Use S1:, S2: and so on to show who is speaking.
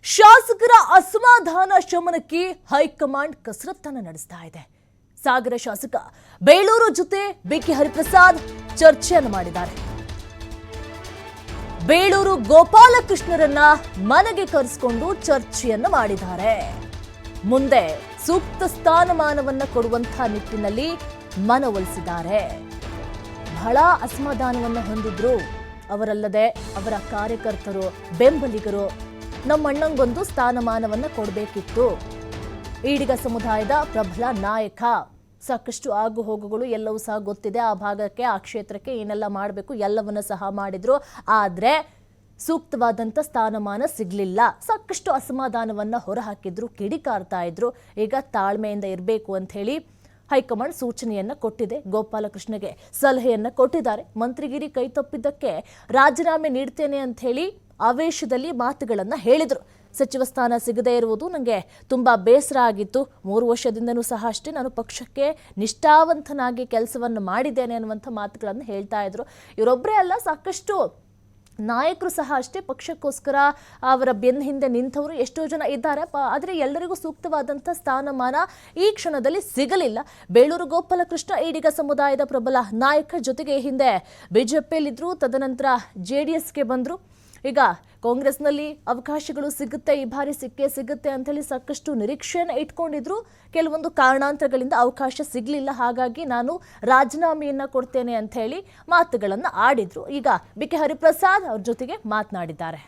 S1: ಶಾಸಕರ ಅಸಮಾಧಾನ ಶಮನಕ್ಕೆ ಹೈಕಮಾಂಡ್ ಕಸರತ್ತನ್ನು ನಡೆಸ್ತಾ ಇದೆ. ಸಾಗರ ಶಾಸಕ ಬೇಳೂರು ಜೊತೆ ಬಿಕೆ ಹರಿಪ್ರಸಾದ್ ಚರ್ಚೆಯನ್ನು ಮಾಡಿದ್ದಾರೆ. ಬೇಳೂರು ಗೋಪಾಲಕೃಷ್ಣರನ್ನ ಮನೆಗೆ ಕರೆಸಿಕೊಂಡು ಚರ್ಚೆಯನ್ನು ಮಾಡಿದ್ದಾರೆ. ಮುಂದೆ ಸೂಕ್ತ ಸ್ಥಾನಮಾನವನ್ನ ಕೊಡುವಂತಹ ನಿಟ್ಟಿನಲ್ಲಿ ಮನವೊಲಿಸಿದ್ದಾರೆ. ಬಹಳ ಅಸಮಾಧಾನವನ್ನು ಹೊಂದಿದ್ರು ಅವರಲ್ಲದೆ ಅವರ ಕಾರ್ಯಕರ್ತರು, ಬೆಂಬಲಿಗರು. ನಮ್ಮ ಅಣ್ಣಂಗೊಂದು ಸ್ಥಾನಮಾನವನ್ನ ಕೊಡಬೇಕಿತ್ತು. ಈಡಿಗ ಸಮುದಾಯದ ಪ್ರಬಲ ನಾಯಕ. ಸಾಕಷ್ಟು ಆಗು ಹೋಗುಗಳು ಎಲ್ಲವೂ ಸಹ ಗೊತ್ತಿದೆ. ಆ ಭಾಗಕ್ಕೆ, ಆ ಕ್ಷೇತ್ರಕ್ಕೆ ಏನೆಲ್ಲ ಮಾಡಬೇಕು ಎಲ್ಲವನ್ನ ಸಹ ಮಾಡಿದ್ರು. ಆದರೆ ಸೂಕ್ತವಾದಂಥ ಸ್ಥಾನಮಾನ ಸಿಗಲಿಲ್ಲ. ಸಾಕಷ್ಟು ಅಸಮಾಧಾನವನ್ನ ಹೊರಹಾಕಿದ್ರು, ಕಿಡಿಕಾರ್ತಾ ಇದ್ರು. ಈಗ ತಾಳ್ಮೆಯಿಂದ ಇರಬೇಕು ಅಂತ ಹೇಳಿ ಹೈಕಮಾಂಡ್ ಸೂಚನೆಯನ್ನ ಕೊಟ್ಟಿದೆ. ಗೋಪಾಲಕೃಷ್ಣಗೆ ಸಲಹೆಯನ್ನ ಕೊಟ್ಟಿದ್ದಾರೆ. ಮಂತ್ರಿಗಿರಿ ಕೈ ತಪ್ಪಿದ್ದಕ್ಕೆ ರಾಜೀನಾಮೆ ನೀಡ್ತೇನೆ ಅಂತ ಹೇಳಿ ಆವೇಶದಲ್ಲಿ ಮಾತುಗಳನ್ನ ಹೇಳಿದ್ರು. ಸಚಿವ ಸ್ಥಾನ ಸಿಗದೇ ಇರುವುದು ನನಗೆ ತುಂಬಾ ಬೇಸರ ಆಗಿತ್ತು. 3 ವರ್ಷದಿಂದನೂ ಸಹ ಅಷ್ಟೇ ನಾನು ಪಕ್ಷಕ್ಕೆ ನಿಷ್ಠಾವಂತನಾಗಿ ಕೆಲಸವನ್ನು ಮಾಡಿದ್ದೇನೆ ಅನ್ನುವಂಥ ಮಾತುಗಳನ್ನು ಹೇಳ್ತಾ ಇದ್ರು. ಇವರೊಬ್ಬರೇ ಅಲ್ಲ, ಸಾಕಷ್ಟು ನಾಯಕರು ಸಹ ಅಷ್ಟೇ ಪಕ್ಷಕ್ಕೋಸ್ಕರ ಅವರ ಬೆನ್ನ ಹಿಂದೆ ನಿಂತವರು ಎಷ್ಟೋ ಜನ ಇದ್ದಾರೆ. ಆದರೆ ಎಲ್ಲರಿಗೂ ಸೂಕ್ತವಾದಂಥ ಸ್ಥಾನಮಾನ ಈ ಕ್ಷಣದಲ್ಲಿ ಸಿಗಲಿಲ್ಲ. ಬೇಳೂರು ಗೋಪಾಲಕೃಷ್ಣ ಈಡಿಗ ಸಮುದಾಯದ ಪ್ರಬಲ ನಾಯಕ. ಜೊತೆಗೆ ಹಿಂದೆ ಬಿಜೆಪಿಯಲ್ಲಿದ್ದರು, ತದನಂತರ JDSಗೆ ಬಂದರು. ಈಗ ಕಾಂಗ್ರೆಸ್ನಲ್ಲಿ ಅವಕಾಶಗಳು ಸಿಗುತ್ತೆ, ಈ ಬಾರಿ ಸಿಕ್ಕೇ ಸಿಗುತ್ತೆ ಅಂತ ಹೇಳಿ ಸಾಕಷ್ಟು ನಿರೀಕ್ಷೆಯನ್ನು ಇಟ್ಕೊಂಡಿದ್ರು. ಕೆಲವೊಂದು ಕಾರಣಾಂತರಗಳಿಂದ ಅವಕಾಶ ಸಿಗಲಿಲ್ಲ. ಹಾಗಾಗಿ ನಾನು ರಾಜೀನಾಮೆಯನ್ನ ಕೊಡ್ತೇನೆ ಅಂತ ಹೇಳಿ ಮಾತುಗಳನ್ನು ಆಡಿದ್ರು. ಈಗ ಬಿಕೆ ಹರಿಪ್ರಸಾದ್ ಅವ್ರ ಜೊತೆಗೆ ಮಾತನಾಡಿದ್ದಾರೆ.